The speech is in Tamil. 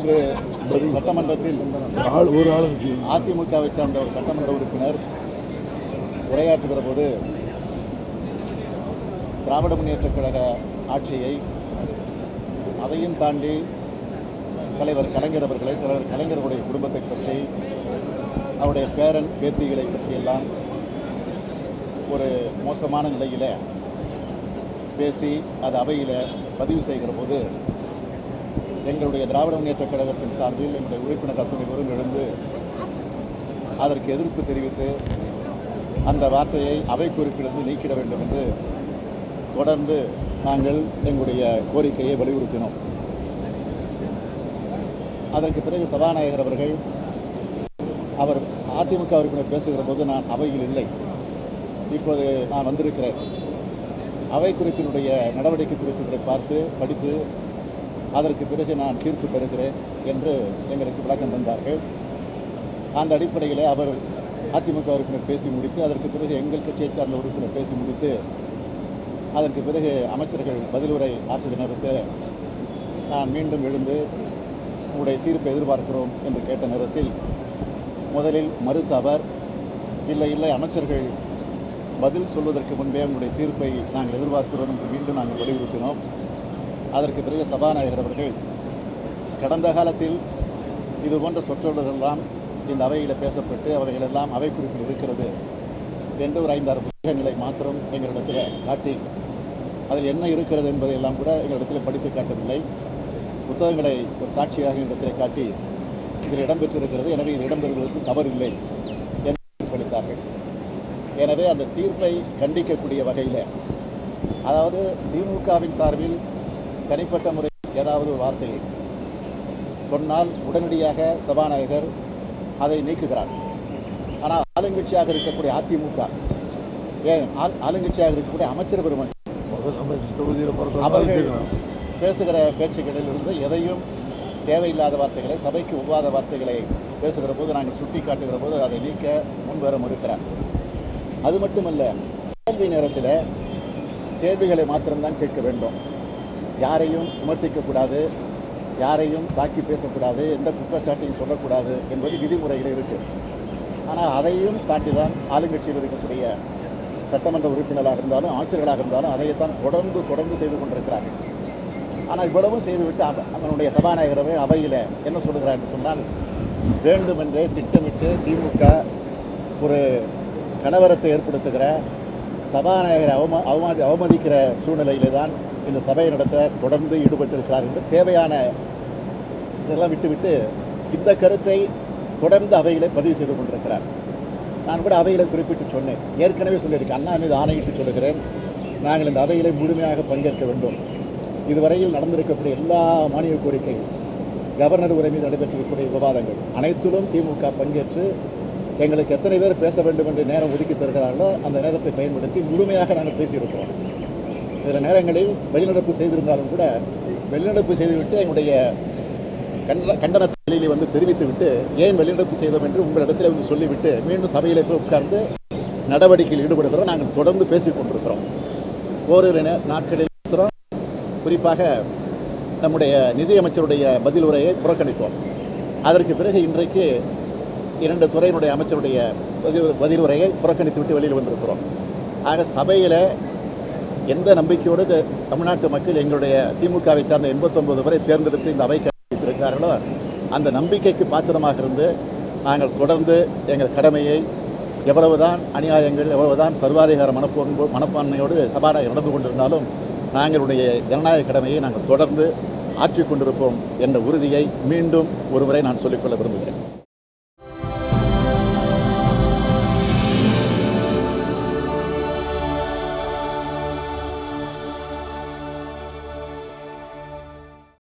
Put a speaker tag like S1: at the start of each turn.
S1: இன்று சட்டமன்றத்தில் அதிமுகவை சார்ந்த ஒரு சட்டமன்ற உறுப்பினர் உரையாற்றுகிற போது திராவிட முன்னேற்றக் கழக ஆட்சியை அதையும் தாண்டி தலைவர் கலைஞருடைய குடும்பத்தை பற்றி அவருடைய பேரன் பேத்திகளை பற்றியெல்லாம் ஒரு மோசமான நிலையில் பேசி அது அவையில் பதிவு செய்கிற போது எங்களுடைய திராவிட முன்னேற்றக் கழகத்தின் சார்பில் எங்களுடைய உறுப்பினர் அத்துணை பேரும் எழுந்து அதற்கு எதிர்ப்பு தெரிவித்து அந்த வார்த்தையை அவை குறிப்பிலிருந்து நீக்கிட வேண்டும் என்று தொடர்ந்து நாங்கள் எங்களுடைய கோரிக்கையை வலியுறுத்தினோம். அதற்கு பிறகு சபாநாயகர் அவர்கள் அவர் அதிமுக உறுப்பினர் பேசுகிற போது நான் அவையில் இல்லை, இப்போது நான் வந்திருக்கிறேன், அவை குறிப்பினுடைய நடவடிக்கை குறிப்புகளை படித்து அதற்கு பிறகு நான் தீர்ப்பு தருகிறேன் என்று எங்களுக்கு விளக்கம் தந்தார்கள். அந்த அடிப்படையில் அவர் அதிமுக உறுப்பினர் பேசி முடித்து அதற்கு பிறகு எங்கள் கட்சியை சார்ந்த உறுப்பினர் பேசி முடித்து அதற்கு பிறகு அமைச்சர்கள் பதிலுரை ஆற்றுகிற நேரத்தில் நான் மீண்டும் எழுந்து உங்களுடைய தீர்ப்பை எதிர்பார்க்கிறோம் என்று கேட்ட நேரத்தில் முதலில் மறுத்த அவர் இல்லை அமைச்சர்கள் பதில் சொல்வதற்கு முன்பே உங்களுடைய தீர்ப்பை நாங்கள் எதிர்பார்க்கிறோம் என்று மீண்டும் நாங்கள் வலியுறுத்தினோம். அதற்கு பிறகு சபாநாயகர் அவர்கள் கடந்த காலத்தில் இதுபோன்ற சொற்றொடர்களெல்லாம் இந்த அவையில் பேசப்பட்டு அவைகளெல்லாம் அவை குறிப்பில் இருக்கிறது என்று ஒரு 5-6 புத்தகங்களை மாத்திரம் எங்களிடத்தில் காட்டி அதில் என்ன இருக்கிறது என்பதையெல்லாம் கூட எங்களிடத்தில் படித்து காட்டவில்லை. புத்தகங்களை ஒரு சாட்சியாக எங்களிடத்தில் காட்டி இதில் இடம்பெற்றிருக்கிறது, எனவே இது இடம்பெறுவதற்கு தவறில்லை என்று தீர்ப்பளித்தார்கள். எனவே அந்த தீர்ப்பை கண்டிக்கக்கூடிய வகையில், அதாவது திமுகவின் சார்பில் தனிப்பட்ட முறை ஏதாவது ஒரு வார்த்தையை சொன்னால் உடனடியாக சபாநாயகர் அதை நீக்குகிறார். ஆனால் ஆளுங்கட்சியாக இருக்கக்கூடிய அதிமுக, ஆளுங்கட்சியாக இருக்கக்கூடிய அமைச்சர் பெருமன் அவர்கள் பேசுகிற பேச்சுகளிலிருந்து எதையும் தேவையில்லாத வார்த்தைகளை, சபைக்கு ஒவ்வாத வார்த்தைகளை பேசுகிற போது நாங்கள் சுட்டி காட்டுகிற போது அதை நீக்க முன்வர மறுக்கிறார். அது மட்டுமல்ல, கேள்வி நேரத்தில் கேள்விகளை மாத்திரம்தான் கேட்க வேண்டும், யாரையும் விமர்சிக்கக்கூடாது, யாரையும் தாக்கி பேசக்கூடாது, எந்த குற்றச்சாட்டையும் சொல்லக்கூடாது என்பது விதிமுறைகள் இருக்குது. ஆனால் அதையும் தாண்டி தான் ஆளுங்கட்சியில் இருக்கக்கூடிய சட்டமன்ற உறுப்பினராக இருந்தாலும் அமைச்சர்களாக இருந்தாலும் அதையத்தான் தொடர்ந்து செய்து கொண்டிருக்கிறார்கள். ஆனால் இவ்வளவும் செய்துவிட்டு அவனுடைய சபாநாயகர் அவையில் என்ன சொல்லுகிறார் என்று சொன்னால், வேண்டுமென்றே திட்டமிட்டு திமுக ஒரு கலவரத்தை ஏற்படுத்துகிற, சபாநாயகரை அவமதிக்கிற சூழ்நிலையிலே தான் இந்த சபையை நடத்த தொடர்ந்து ஈடுபட்டிருக்கிறார் என்று தேவையான இதெல்லாம் விட்டுவிட்டு இந்த கருத்தை தொடர்ந்து அவையில் பதிவு செய்து கொண்டிருக்கிறார். நான் கூட அவையில் குறிப்பிட்டு சொன்னேன், ஏற்கனவே சொல்லியிருக்கேன், அண்ணா மீது ஆணையிட்டு சொல்லுகிறேன், நாங்கள் இந்த அவையில் முழுமையாக பங்கேற்க வேண்டும். இதுவரையில் நடந்திருக்கக்கூடிய எல்லா மானிய கோரிக்கைகள், கவர்னர் உரை மீது நடைபெற்றிருக்கக்கூடிய விவாதங்கள் அனைத்திலும் திமுக பங்கேற்று எங்களுக்கு எத்தனை பேர் பேச வேண்டும் என்று நேரம் ஒதுக்கி தருகிறார்களோ அந்த நேரத்தை பயன்படுத்தி முழுமையாக நாங்கள் பேசியிருக்கிறோம். சில நேரங்களில் வெளிநடப்பு செய்திருந்தாலும் கூட வெளிநடப்பு செய்துவிட்டு எங்களுடைய கண்டனத்தை வந்து தெரிவித்துவிட்டு ஏன் வெளிநடப்பு செய்தோம் என்று உங்களிடத்தில் வந்து சொல்லிவிட்டு மீண்டும் சபையில் போய் உட்கார்ந்து நடவடிக்கையில் ஈடுபடுகிறோம். நாங்கள் தொடர்ந்து பேசிக் கொண்டிருக்கிறோம். ஓரிரு நாட்களில் குறிப்பாக நம்முடைய நிதியமைச்சருடைய பதில் உரையை புறக்கணித்தோம். அதற்கு பிறகு இன்றைக்கு 2 துறையினுடைய அமைச்சருடைய பதில் உரையை புறக்கணித்து விட்டு வெளியில் வந்திருக்கிறோம். ஆக சபையில் எந்த நம்பிக்கையோடு தமிழ்நாட்டு மக்கள் எங்களுடைய திமுகவை சார்ந்த 89 வரை தேர்ந்தெடுத்து இந்த அவைக்கு வைத்திருக்கிறார்களோ அந்த நம்பிக்கைக்கு பாத்திரமாக இருந்து நாங்கள் தொடர்ந்து எங்கள் கடமையை, எவ்வளவுதான் அநியாயங்கள், எவ்வளவுதான் சர்வாதிகார மனப்பான்மையோடு சபாநாயகர் நடந்து கொண்டிருந்தாலும் நாங்களுடைய ஜனநாயக கடமையை நாங்கள் தொடர்ந்து ஆற்றிக்கொண்டிருப்போம் என்ற உறுதியை மீண்டும் ஒருமுறை நான் சொல்லிக்கொள்ள விரும்புகிறேன்.